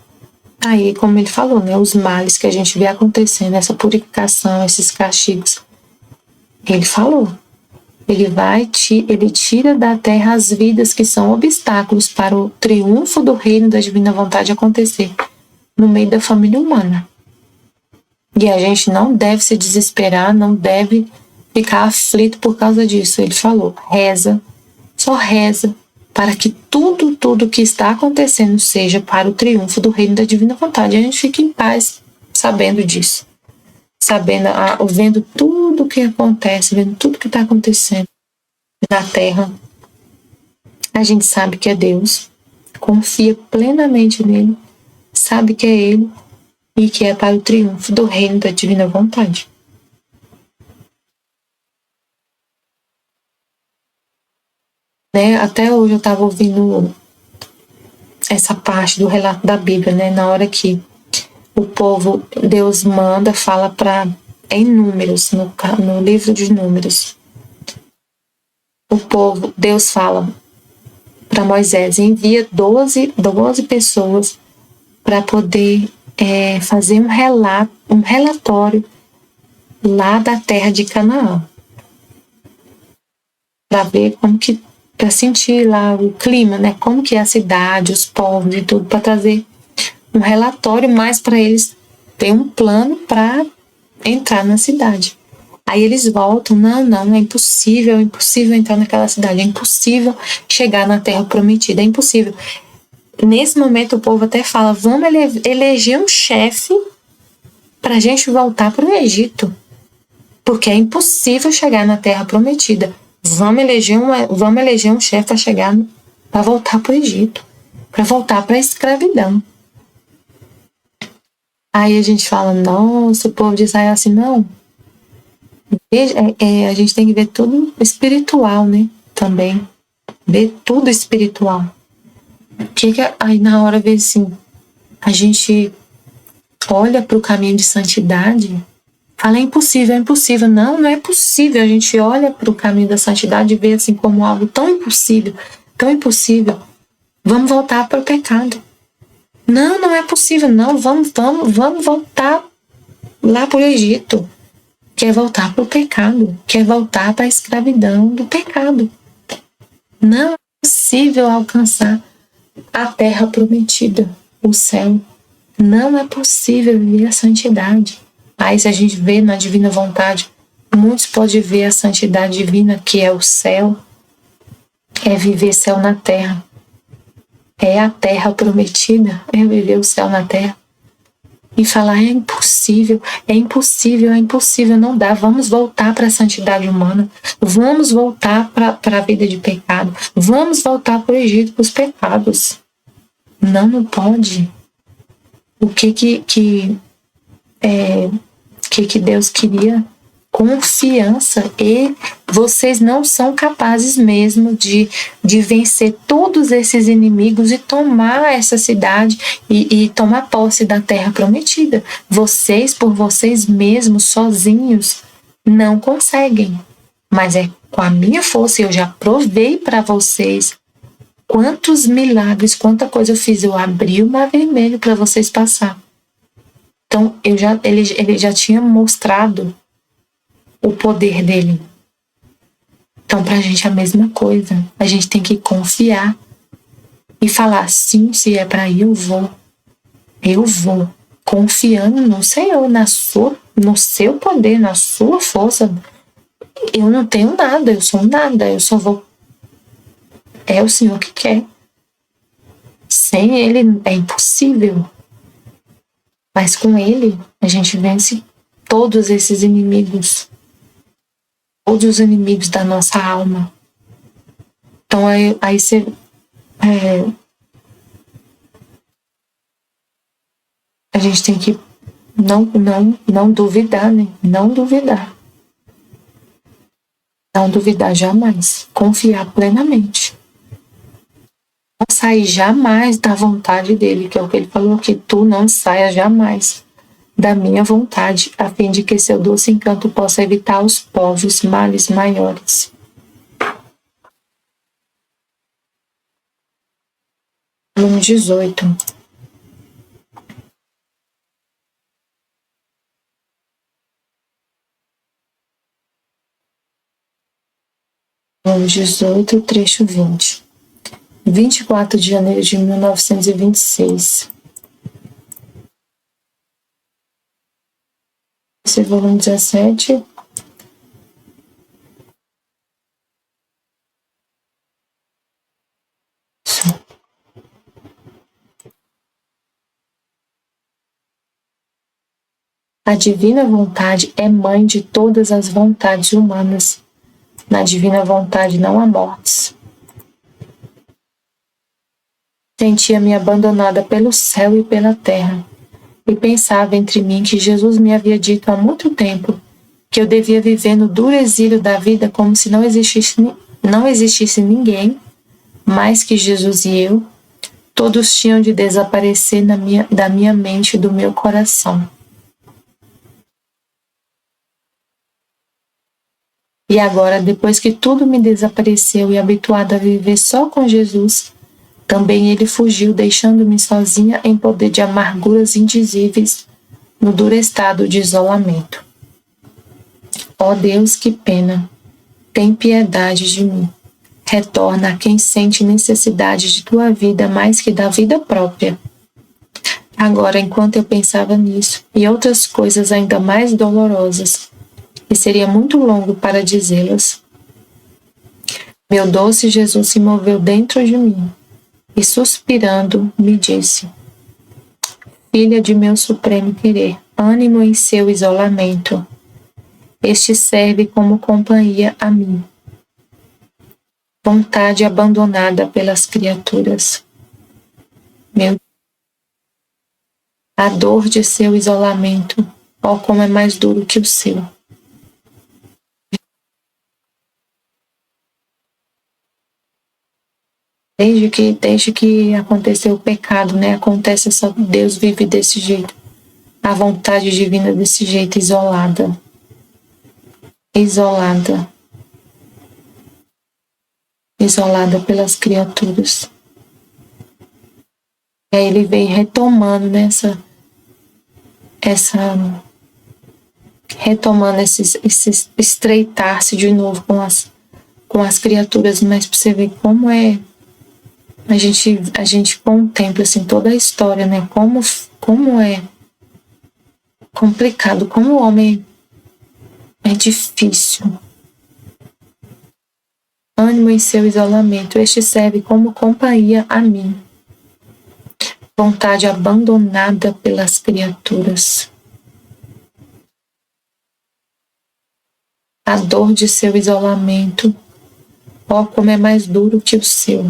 Aí, como ele falou, né, os males que a gente vê acontecendo, essa purificação, esses castigos, ele falou, ele tira da terra as vidas que são obstáculos para o triunfo do reino da divina vontade acontecer no meio da família humana. E a gente não deve se desesperar, não deve ficar aflito por causa disso. Ele falou, reza, só reza, para que tudo que está acontecendo seja para o triunfo do reino da divina vontade. E a gente fica em paz sabendo disso. Vendo tudo o que acontece, vendo tudo que está acontecendo na Terra. A gente sabe que é Deus, confia plenamente nele, sabe que é ele e que é para o triunfo do reino da divina vontade. Né? Até hoje eu estava ouvindo essa parte do relato da Bíblia, né? Na hora que o povo, Deus manda, fala em Números, no livro de Números. O povo, Deus fala para Moisés, envia 12 pessoas para poder fazer um relatório lá da terra de Canaã. Para ver para sentir lá o clima, né? Como que é a cidade, os povos e tudo, para trazer um relatório mais para eles ter um plano para entrar na cidade. Aí eles voltam, não, é impossível entrar naquela cidade, é impossível chegar na Terra Prometida, é impossível. Nesse momento o povo até fala, vamos eleger um chefe para a gente voltar para o Egito, porque é impossível chegar na Terra Prometida. Vamos eleger um chefe para chegar, para voltar para o Egito, para voltar para a escravidão. Aí a gente fala, nossa, o povo de Israel assim, não. A gente tem que ver tudo espiritual, né? Também. Ver tudo espiritual. Aí na hora vê assim, a gente olha para o caminho de santidade, fala, é impossível. Não é possível. A gente olha para o caminho da santidade e vê assim como algo tão impossível. Vamos voltar para o pecado. Não é possível, não. Vamos voltar lá para o Egito. Quer voltar para o pecado, quer voltar para a escravidão do pecado. Não é possível alcançar a terra prometida, o céu. Não é possível viver a santidade. Aí se a gente vê na divina vontade, muitos podem ver a santidade divina, que é o céu, é viver céu na terra. É a terra prometida, é viver o céu na terra. E falar, é impossível, não dá, vamos voltar para a santidade humana, vamos voltar para a vida de pecado, vamos voltar para o Egito, para os pecados. Não pode. O que Deus queria? Confiança. E vocês não são capazes mesmo de vencer todos esses inimigos e tomar essa cidade e tomar posse da terra prometida. Vocês, por vocês mesmos, sozinhos, não conseguem. Mas é com a minha força, eu já provei para vocês quantos milagres, quanta coisa eu fiz. Eu abri o mar vermelho para vocês passar. Então, ele já tinha mostrado o poder dele. Então, pra gente é a mesma coisa. A gente tem que confiar e falar, sim, se é pra ir, eu vou. Eu vou. Confiando no Senhor, no seu poder, na sua força. Eu não tenho nada, eu sou nada, eu só vou. É o Senhor que quer. Sem Ele é impossível. Mas com Ele, a gente vence todos esses inimigos. Todos os inimigos da nossa alma. Então aí você a gente tem que não duvidar, né? Não duvidar jamais. Confiar plenamente. Não sair jamais da vontade dele, que é o que ele falou, que tu não saia jamais da minha vontade, a fim de que seu doce encanto possa evitar aos povos males maiores. Volume 18. Volume 18, trecho 20. 24 de janeiro de 1926. Esse volume 17. A divina vontade é mãe de todas as vontades humanas. Na divina vontade não há mortes. Sentia-me abandonada pelo céu e pela terra. E pensava entre mim que Jesus me havia dito há muito tempo que eu devia viver no duro exílio da vida como se não existisse ninguém mais que Jesus e eu. Todos tinham de desaparecer da minha mente e do meu coração. E agora, depois que tudo me desapareceu e habituada a viver só com Jesus, também ele fugiu, deixando-me sozinha em poder de amarguras indizíveis, no duro estado de isolamento. Ó Deus, que pena! Tem piedade de mim. Retorna a quem sente necessidade de tua vida mais que da vida própria. Agora, enquanto eu pensava nisso e outras coisas ainda mais dolorosas, e seria muito longo para dizê-las. Meu doce Jesus se moveu dentro de mim e, suspirando, me disse: Filha de meu supremo querer, ânimo em seu isolamento. Este serve como companhia a mim. Vontade abandonada pelas criaturas. A dor de seu isolamento, ó como é mais duro que o seu. Desde que aconteceu o pecado, né? Acontece essa, Deus vive desse jeito. A vontade divina desse jeito, isolada. Isolada pelas criaturas. E aí ele vem retomando retomando esse estreitar-se de novo com as criaturas, mas pra você ver como é. A gente contempla assim toda a história, né? Como é complicado, como o homem é difícil. Ânimo em seu isolamento, este serve como companhia a mim. Vontade abandonada pelas criaturas. A dor de seu isolamento, ó como é mais duro que o seu.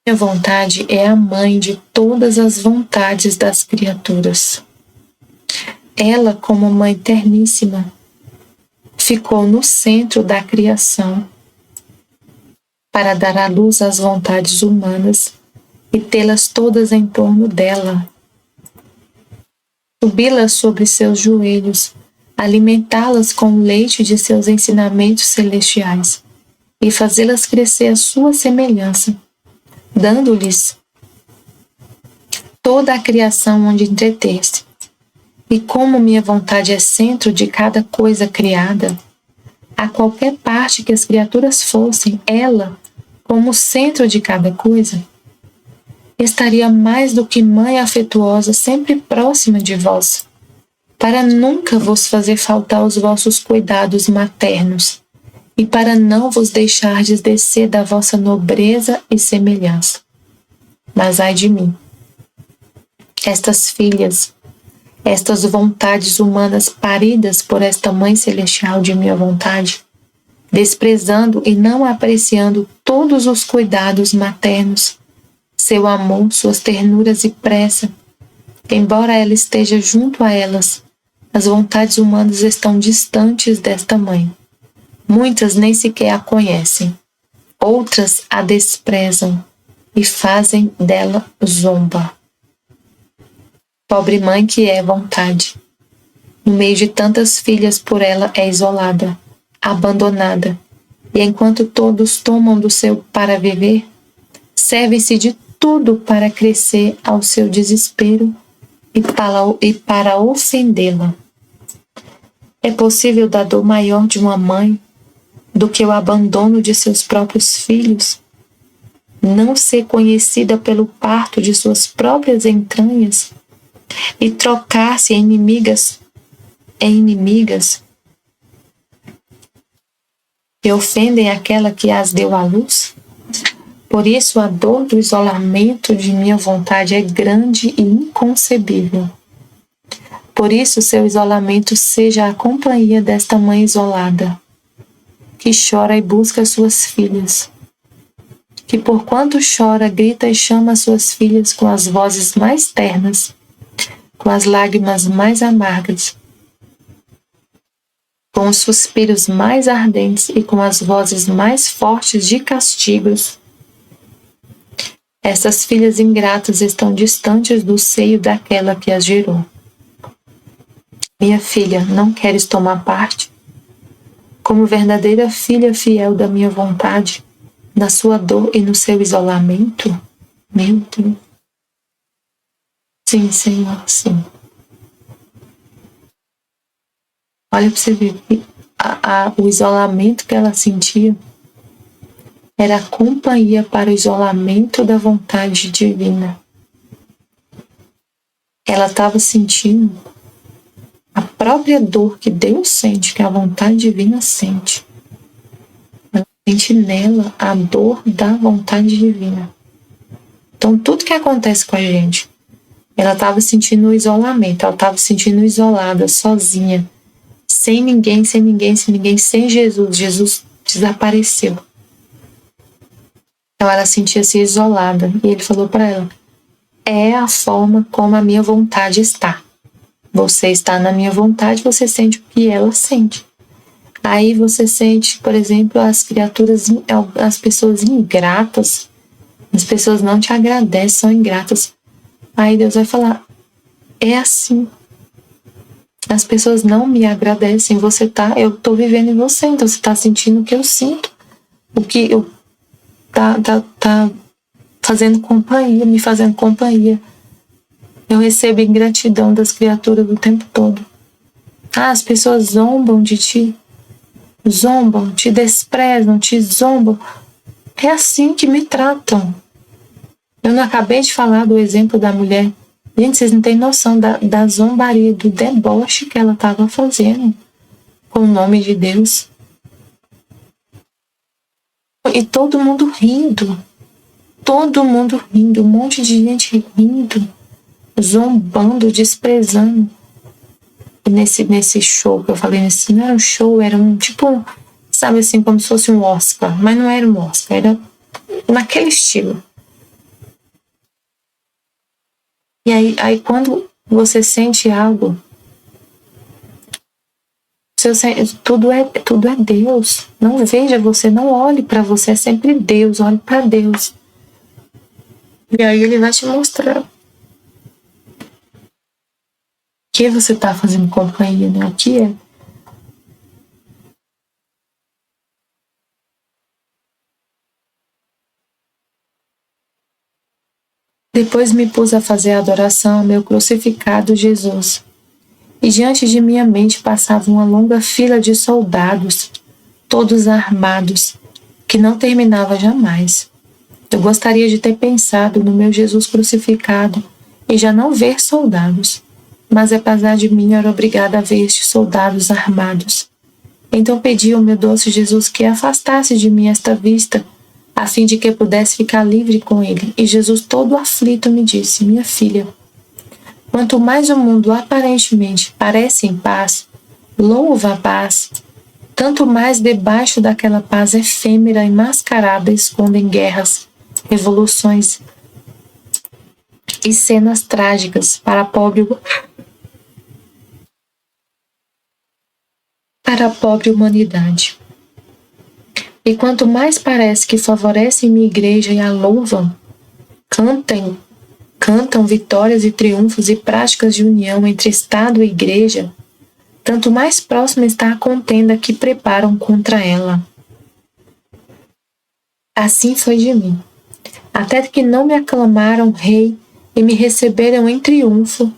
Minha vontade é a mãe de todas as vontades das criaturas. Ela, como mãe terníssima, ficou no centro da criação para dar à luz às vontades humanas e tê-las todas em torno dela. Subi-las sobre seus joelhos, alimentá-las com o leite de seus ensinamentos celestiais e fazê-las crescer à sua semelhança, dando-lhes toda a criação onde entreter-se. E como minha vontade é centro de cada coisa criada, a qualquer parte que as criaturas fossem, ela, como centro de cada coisa, estaria mais do que mãe afetuosa sempre próxima de vós, para nunca vos fazer faltar os vossos cuidados maternos e para não vos deixardes descer da vossa nobreza e semelhança. Mas ai de mim, estas filhas, estas vontades humanas paridas por esta Mãe Celestial de minha vontade, desprezando e não apreciando todos os cuidados maternos, seu amor, suas ternuras e pressa, embora ela esteja junto a elas, as vontades humanas estão distantes desta Mãe. Muitas nem sequer a conhecem, outras a desprezam e fazem dela zomba. Pobre mãe que é vontade, no meio de tantas filhas por ela é isolada, abandonada, e enquanto todos tomam do seu para viver, servem-se de tudo para crescer ao seu desespero e para ofendê-la. É possível dar dor maior de uma mãe do que o abandono de seus próprios filhos? Não ser conhecida pelo parto de suas próprias entranhas e trocar-se em inimigas que ofendem aquela que as deu à luz? Por isso a dor do isolamento de minha vontade é grande e inconcebível. Por isso seu isolamento seja a companhia desta mãe isolada, que chora e busca suas filhas, que porquanto chora, grita e chama suas filhas com as vozes mais ternas, com as lágrimas mais amargas, com os suspiros mais ardentes e com as vozes mais fortes de castigos. Essas filhas ingratas estão distantes do seio daquela que as gerou. Minha filha, não queres tomar parte? Como verdadeira filha fiel da minha vontade, na sua dor e no seu isolamento? Meu Deus. Sim, Senhor, sim. Olha para você ver, o isolamento que ela sentia era a companhia para o isolamento da vontade divina. Ela estava sentindo a própria dor que Deus sente, que a vontade divina sente. Ela sente nela a dor da vontade divina. Então, tudo que acontece com a gente, ela estava sentindo o isolamento, ela estava sentindo isolada, sozinha, sem ninguém, sem Jesus. Jesus desapareceu. Então, ela sentia-se isolada. E ele falou para ela: é a forma como a minha vontade está. Você está na minha vontade, você sente o que ela sente. Aí você sente, por exemplo, as criaturas, as pessoas ingratas, as pessoas não te agradecem, são ingratas. Aí Deus vai falar: é assim. As pessoas não me agradecem, eu estou vivendo em você, então você está sentindo o que eu sinto, o que eu tá fazendo companhia, me fazendo companhia. Eu recebo ingratidão das criaturas o tempo todo. As pessoas zombam de ti, zombam, te desprezam, te zombam. É assim que me tratam. Eu não acabei de falar do exemplo da mulher. Gente, vocês não têm noção da zombaria, do deboche que ela estava fazendo com o nome de Deus. E todo mundo rindo. Todo mundo rindo. Um monte de gente rindo, zombando, desprezando. E nesse show que eu falei, não era um show, era um tipo, sabe assim, como se fosse um Oscar. Mas não era um Oscar, era naquele estilo. E aí quando você sente algo, tudo é Deus. Não veja você, não olhe para você, é sempre Deus, olhe para Deus. E aí ele vai te mostrar o que você está fazendo companhia, né? O que é? Depois me pus a fazer a adoração ao meu crucificado Jesus. E diante de minha mente passava uma longa fila de soldados, todos armados, que não terminava jamais. Eu gostaria de ter pensado no meu Jesus crucificado e já não ver soldados, mas apesar de mim era obrigada a ver estes soldados armados. Então pedi ao meu doce Jesus que afastasse de mim esta vista, a fim de que eu pudesse ficar livre com ele. E Jesus, todo aflito, me disse: minha filha, quanto mais o mundo aparentemente parece em paz, louva a paz, tanto mais debaixo daquela paz efêmera e mascarada escondem guerras, revoluções e cenas trágicas para a pobre humanidade. E quanto mais parece que favorecem minha igreja e a louvam, cantam vitórias e triunfos e práticas de união entre Estado e igreja, tanto mais próxima está a contenda que preparam contra ela. Assim foi de mim. Até que não me aclamaram rei e me receberam em triunfo,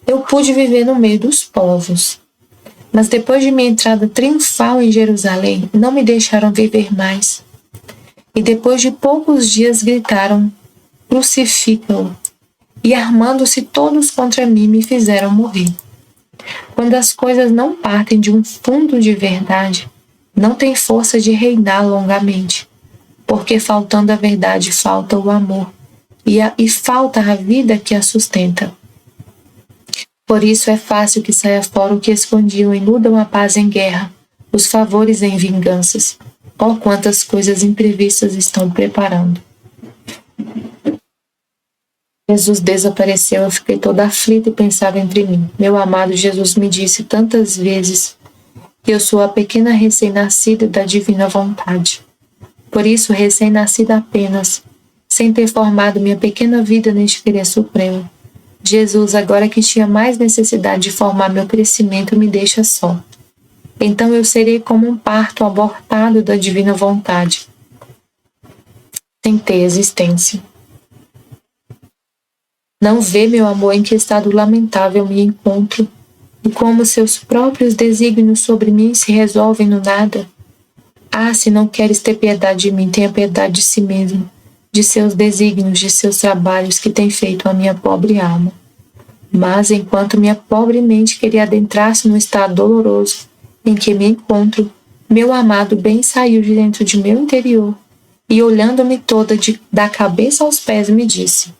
eu pude viver no meio dos povos. Mas depois de minha entrada triunfal em Jerusalém, não me deixaram viver mais. E depois de poucos dias gritaram: crucificam-o. E armando-se todos contra mim, me fizeram morrer. Quando as coisas não partem de um fundo de verdade, não tem força de reinar longamente, porque faltando a verdade falta o amor, e falta a vida que a sustenta. Por isso é fácil que saia fora o que escondiam e mudam a paz em guerra, os favores em vinganças. Oh, quantas coisas imprevistas estão preparando. Jesus desapareceu, eu fiquei toda aflita e pensava entre mim. Meu amado Jesus me disse tantas vezes que eu sou a pequena recém-nascida da divina vontade. Por isso, recém-nascida apenas, sem ter formado minha pequena vida neste querer supremo. Jesus, agora que tinha mais necessidade de formar meu crescimento, me deixa só. Então eu serei como um parto abortado da divina vontade, sem ter existência. Não vê, meu amor, em que estado lamentável me encontro, e como seus próprios desígnios sobre mim se resolvem no nada. Ah, se não queres ter piedade de mim, tenha piedade de si mesmo, de seus desígnios, de seus trabalhos que tem feito a minha pobre alma. Mas, enquanto minha pobre mente queria adentrar-se no estado doloroso em que me encontro, meu amado bem saiu de dentro de meu interior e, olhando-me toda da cabeça aos pés, me disse: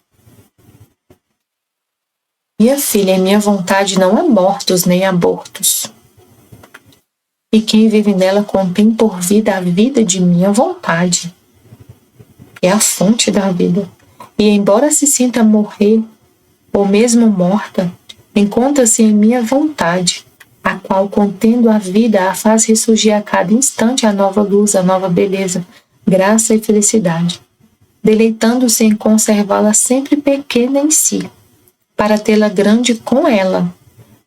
minha filha, minha vontade não é mortos nem abortos. E quem vive nela contém por vida a vida de minha vontade. É a fonte da vida. E embora se sinta morrer, ou mesmo morta, encontra-se em minha vontade, a qual, contendo a vida, a faz ressurgir a cada instante a nova luz, a nova beleza, graça e felicidade, deleitando-se em conservá-la sempre pequena em si, para tê-la grande com ela,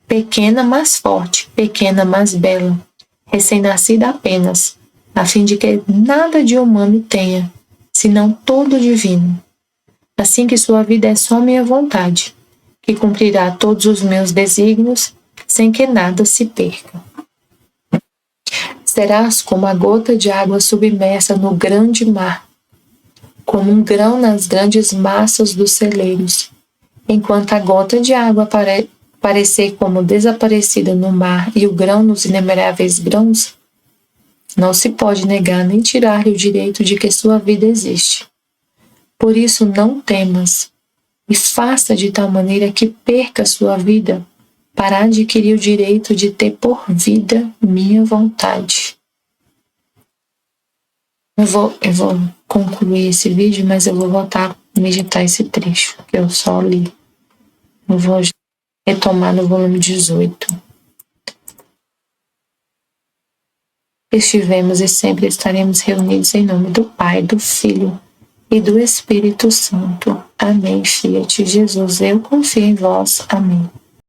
pequena mas forte, pequena mas bela, recém-nascida apenas, a fim de que nada de humano tenha, senão todo divino. Assim que sua vida é só minha vontade, que cumprirá todos os meus desígnios, sem que nada se perca. Serás como a gota de água submersa no grande mar, como um grão nas grandes massas dos celeiros. Enquanto a gota de água parecer como desaparecida no mar e o grão nos inumeráveis grãos, não se pode negar nem tirar-lhe o direito de que sua vida existe. Por isso não temas, e faça de tal maneira que perca sua vida para adquirir o direito de ter por vida minha vontade. Eu vou concluir esse vídeo, mas eu vou voltar a meditar esse trecho que eu só li. Eu vou retomar no volume 18. Estivemos e sempre estaremos reunidos em nome do Pai, do Filho e do Espírito Santo. Amém. Fiat Jesus, eu confio em vós. Amém.